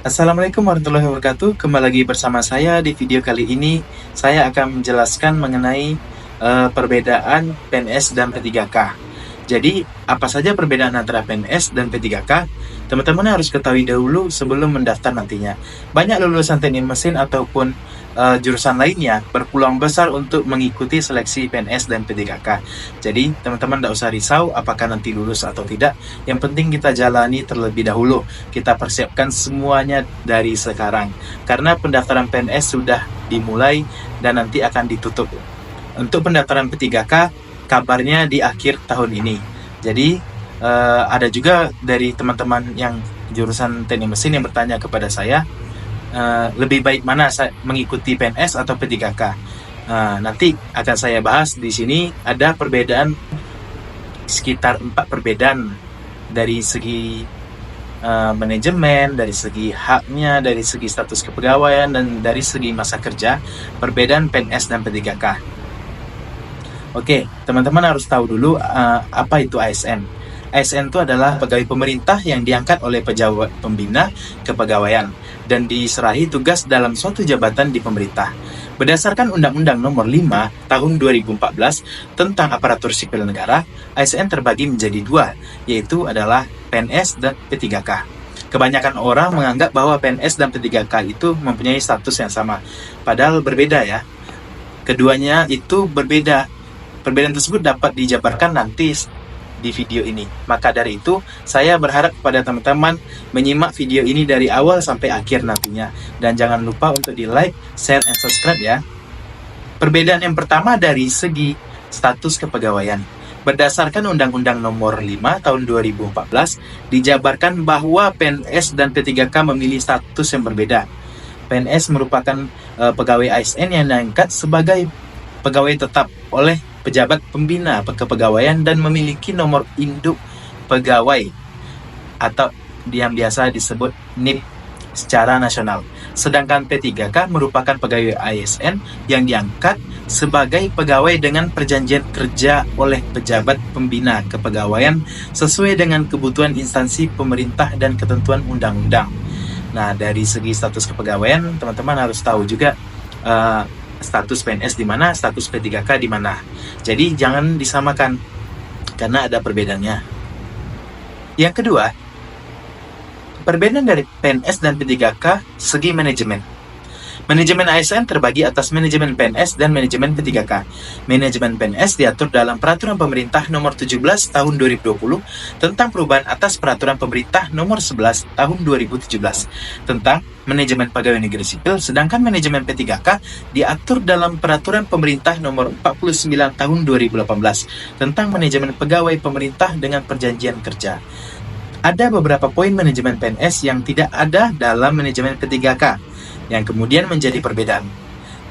Assalamualaikum warahmatullahi wabarakatuh. Kembali lagi bersama saya. Di video kali ini saya akan menjelaskan mengenai perbedaan PNS dan P3K. Jadi, apa saja perbedaan antara PNS dan P3K? Teman-teman harus ketahui dahulu sebelum mendaftar nantinya. Banyak lulusan teknik mesin ataupun jurusan lainnya berpeluang besar untuk mengikuti seleksi PNS dan P3K. Jadi, teman-teman tidak usah risau apakah nanti lulus atau tidak. Yang penting kita jalani terlebih dahulu. Kita persiapkan semuanya dari sekarang. Karena pendaftaran PNS sudah dimulai dan nanti akan ditutup. Untuk pendaftaran P3K, kabarnya di akhir tahun ini. Jadi, ada juga dari teman-teman yang jurusan teknik mesin yang bertanya kepada saya, lebih baik mana mengikuti PNS atau P3K? Nanti akan saya bahas di sini. Ada perbedaan sekitar 4 perbedaan dari segi manajemen, dari segi haknya, dari segi status kepegawaian, dan dari segi masa kerja, perbedaan PNS dan P3K. Oke, teman-teman harus tahu dulu apa itu ASN. ASN itu adalah pegawai pemerintah yang diangkat oleh pejabat pembina kepegawaian dan diserahi tugas dalam suatu jabatan di pemerintah. Berdasarkan Undang-Undang Nomor 5 Tahun 2014 tentang Aparatur Sipil Negara, ASN terbagi menjadi dua, yaitu adalah PNS dan P3K. Kebanyakan orang menganggap bahwa PNS dan P3K itu mempunyai status yang sama, padahal berbeda ya. Keduanya itu berbeda. Perbedaan tersebut dapat dijabarkan nanti di video ini. Maka dari itu, saya berharap kepada teman-teman menyimak video ini dari awal sampai akhir nantinya. Dan jangan lupa untuk di like, share, and subscribe ya. Perbedaan yang pertama dari segi status kepegawaian. Berdasarkan Undang-Undang Nomor 5 Tahun 2014, dijabarkan bahwa PNS dan P3K memilih status yang berbeda. PNS merupakan pegawai ASN yang diangkat sebagai pegawai tetap oleh pejabat pembina kepegawaian dan memiliki nomor induk pegawai atau yang biasa disebut NIP secara nasional. Sedangkan P3K merupakan pegawai ASN yang diangkat sebagai pegawai dengan perjanjian kerja oleh pejabat pembina kepegawaian sesuai dengan kebutuhan instansi pemerintah dan ketentuan undang-undang. Nah, dari segi status kepegawaian, teman-teman harus tahu juga status PNS di mana, status P3K di mana. Jadi jangan disamakan karena ada perbedaannya. Yang kedua, perbedaan dari PNS dan P3K segi manajemen. Manajemen ASN terbagi atas manajemen PNS dan manajemen P3K. Manajemen PNS diatur dalam Peraturan Pemerintah Nomor 17 Tahun 2020 tentang perubahan atas Peraturan Pemerintah Nomor 11 Tahun 2017 tentang manajemen pegawai negeri sipil, sedangkan manajemen P3K diatur dalam Peraturan Pemerintah Nomor 49 Tahun 2018 tentang manajemen pegawai pemerintah dengan perjanjian kerja. Ada beberapa poin manajemen PNS yang tidak ada dalam manajemen P3K yang kemudian menjadi perbedaan.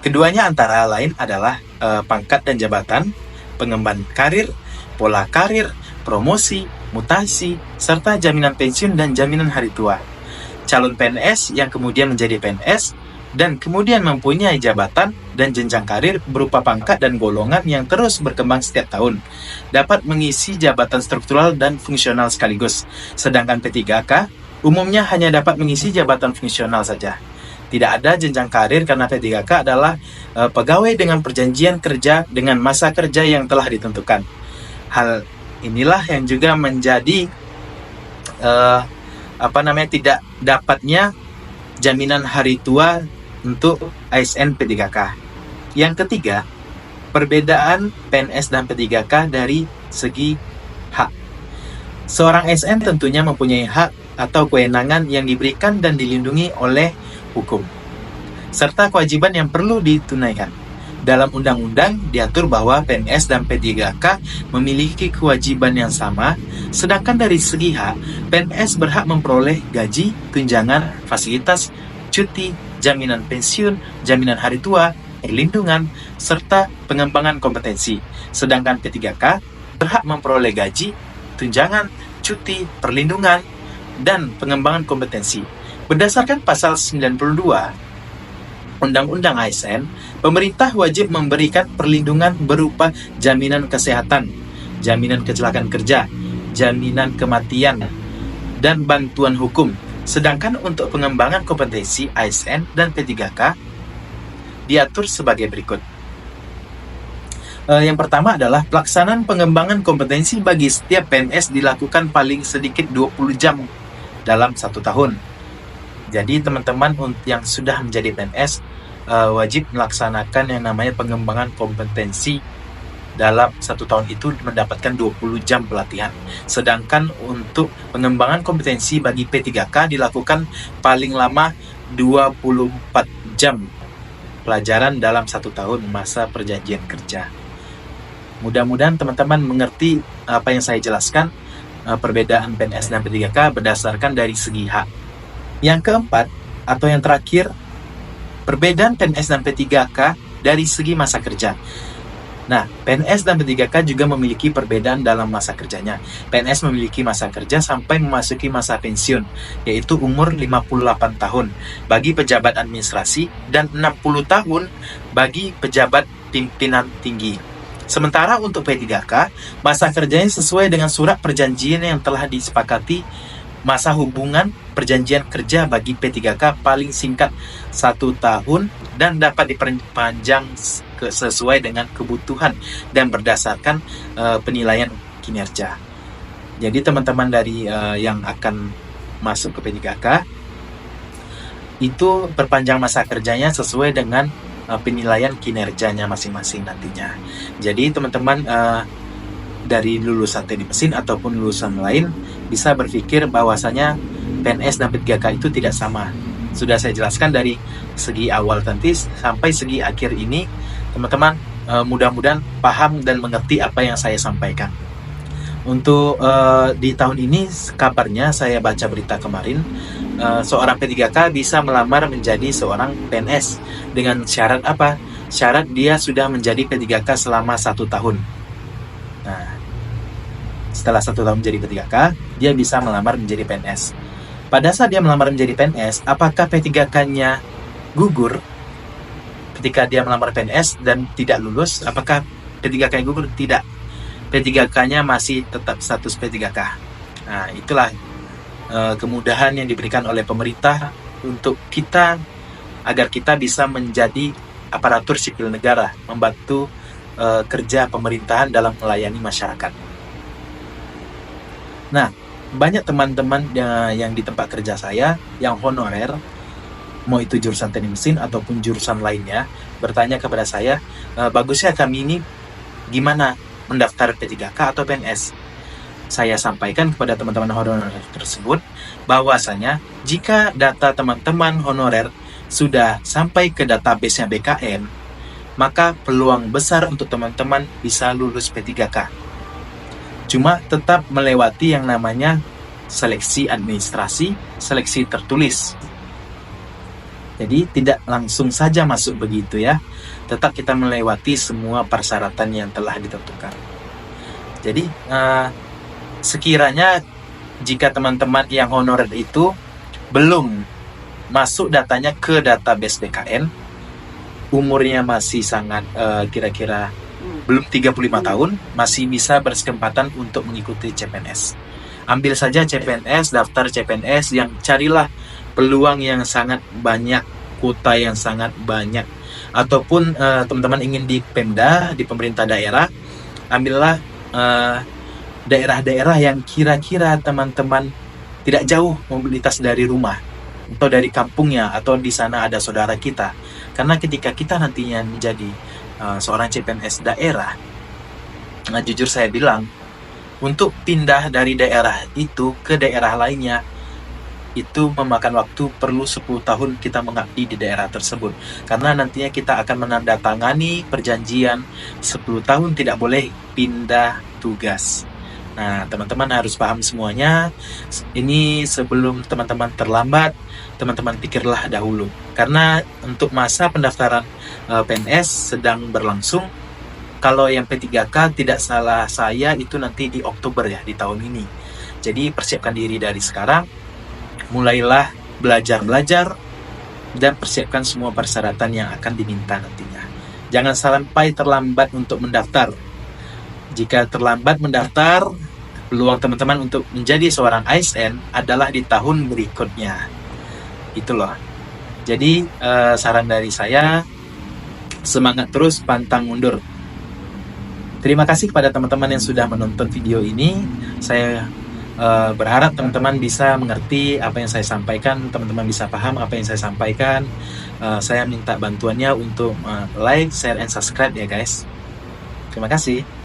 Keduanya antara lain adalah pangkat dan jabatan, pengembangan karir, pola karir, promosi, mutasi, serta jaminan pensiun dan jaminan hari tua. Calon PNS yang kemudian menjadi PNS dan kemudian mempunyai jabatan dan jenjang karir berupa pangkat dan golongan yang terus berkembang setiap tahun, dapat mengisi jabatan struktural dan fungsional sekaligus. Sedangkan P3K umumnya hanya dapat mengisi jabatan fungsional saja. Tidak ada jenjang karir karena P3K adalah pegawai dengan perjanjian kerja dengan masa kerja yang telah ditentukan. Hal inilah yang juga menjadi tidak dapatnya jaminan hari tua untuk ASN P3K. Yang ketiga, perbedaan PNS dan P3K dari segi hak. Seorang ASN tentunya mempunyai hak atau kewenangan yang diberikan dan dilindungi oleh hukum, serta kewajiban yang perlu ditunaikan. Dalam undang-undang diatur bahwa PNS dan P3K memiliki kewajiban yang sama, sedangkan dari segi hak, PNS berhak memperoleh gaji, tunjangan, fasilitas, cuti, jaminan pensiun, jaminan hari tua, perlindungan, serta pengembangan kompetensi. Sedangkan P3K berhak memperoleh gaji, tunjangan, cuti, perlindungan, dan pengembangan kompetensi. Berdasarkan pasal 92 Undang-Undang ASN, pemerintah wajib memberikan perlindungan berupa jaminan kesehatan, jaminan kecelakaan kerja, jaminan kematian, dan bantuan hukum Sedangkan untuk pengembangan kompetensi ASN dan P3K diatur sebagai berikut. Yang pertama adalah pelaksanaan pengembangan kompetensi bagi setiap PNS dilakukan paling sedikit 20 jam dalam 1 tahun. Jadi teman-teman yang sudah menjadi PNS wajib melaksanakan yang namanya pengembangan kompetensi dalam 1 tahun itu mendapatkan 20 jam pelatihan. Sedangkan untuk pengembangan kompetensi bagi P3K dilakukan paling lama 24 jam pelajaran dalam 1 tahun masa perjanjian kerja. Mudah-mudahan teman-teman mengerti apa yang saya jelaskan, perbedaan PNS dan P3K berdasarkan dari segi hak. Yang keempat, atau yang terakhir, perbedaan PNS dan P3K dari segi masa kerja. Nah, PNS dan P3K juga memiliki perbedaan dalam masa kerjanya. PNS memiliki masa kerja sampai memasuki masa pensiun, yaitu umur 58 tahun bagi pejabat administrasi dan 60 tahun bagi pejabat pimpinan tinggi. Sementara untuk P3K, masa kerjanya sesuai dengan surat perjanjian yang telah disepakati. Masa hubungan perjanjian kerja bagi P3K paling singkat 1 tahun dan dapat diperpanjang sesuai dengan kebutuhan dan berdasarkan penilaian kinerja. Jadi teman-teman dari yang akan masuk ke P3K itu perpanjang masa kerjanya sesuai dengan penilaian kinerjanya masing-masing nantinya. Jadi teman-teman dari lulusan teknik mesin ataupun lulusan lain bisa berpikir bahwasanya PNS dan P3K itu tidak sama. Sudah saya jelaskan dari segi awal nanti sampai segi akhir ini, teman-teman mudah-mudahan paham dan mengerti apa yang saya sampaikan. Untuk di tahun ini kabarnya saya baca berita kemarin, seorang P3K bisa melamar menjadi seorang PNS dengan syarat apa? Syarat dia sudah menjadi P3K selama 1 tahun. Nah, setelah 1 tahun menjadi P3K, dia bisa melamar menjadi PNS. Pada saat dia melamar menjadi PNS, apakah P3K-nya gugur ketika dia melamar PNS dan tidak lulus? Apakah P3K-nya gugur? Tidak. P3K-nya masih tetap status P3K. Nah, itulah kemudahan yang diberikan oleh pemerintah untuk kita agar kita bisa menjadi aparatur sipil negara, membantu kerja pemerintahan dalam melayani masyarakat. Nah, banyak teman-teman yang di tempat kerja saya yang honorer, mau itu jurusan teknik mesin ataupun jurusan lainnya, bertanya kepada saya, bagusnya kami ini gimana mendaftar P3K atau PNS? Saya sampaikan kepada teman-teman honorer tersebut bahwasanya jika data teman-teman honorer sudah sampai ke database-nya BKN, maka peluang besar untuk teman-teman bisa lulus P3K. Cuma tetap melewati yang namanya seleksi administrasi, seleksi tertulis. Jadi tidak langsung saja masuk begitu ya. Tetap kita melewati semua persyaratan yang telah ditentukan. Jadi sekiranya jika teman-teman yang honorer itu belum masuk datanya ke database BKN, umurnya masih sangat kira-kira belum 35 tahun, masih bisa berkesempatan untuk mengikuti CPNS. Ambil saja CPNS, daftar CPNS yang carilah peluang yang sangat banyak, kuota yang sangat banyak. Ataupun teman-teman ingin di Pemda, di pemerintah daerah, ambillah daerah-daerah yang kira-kira teman-teman tidak jauh mobilitas dari rumah atau dari kampungnya, atau di sana ada saudara kita. Karena ketika kita nantinya menjadi seorang CPNS daerah, jujur saya bilang, untuk pindah dari daerah itu ke daerah lainnya itu memakan waktu, perlu 10 tahun kita mengabdi di daerah tersebut. Karena nantinya kita akan menandatangani perjanjian 10 tahun tidak boleh pindah tugas. Nah, teman-teman harus paham semuanya. Ini sebelum teman-teman terlambat, teman-teman pikirlah dahulu. Karena untuk masa pendaftaran PNS sedang berlangsung. Kalau yang P3K tidak salah saya itu nanti di Oktober ya, di tahun ini. Jadi persiapkan diri dari sekarang. Mulailah belajar dan persiapkan semua persyaratan yang akan diminta nantinya. Jangan sampai terlambat untuk mendaftar. Jika terlambat mendaftar, peluang teman-teman untuk menjadi seorang ASN adalah di tahun berikutnya. Itu loh. Jadi saran dari saya, semangat terus, pantang mundur. Terima kasih kepada teman-teman yang sudah menonton video ini. Saya berharap teman-teman bisa mengerti apa yang saya sampaikan, teman-teman bisa paham apa yang saya sampaikan. Saya minta bantuannya untuk like, share, and subscribe ya guys. Terima kasih.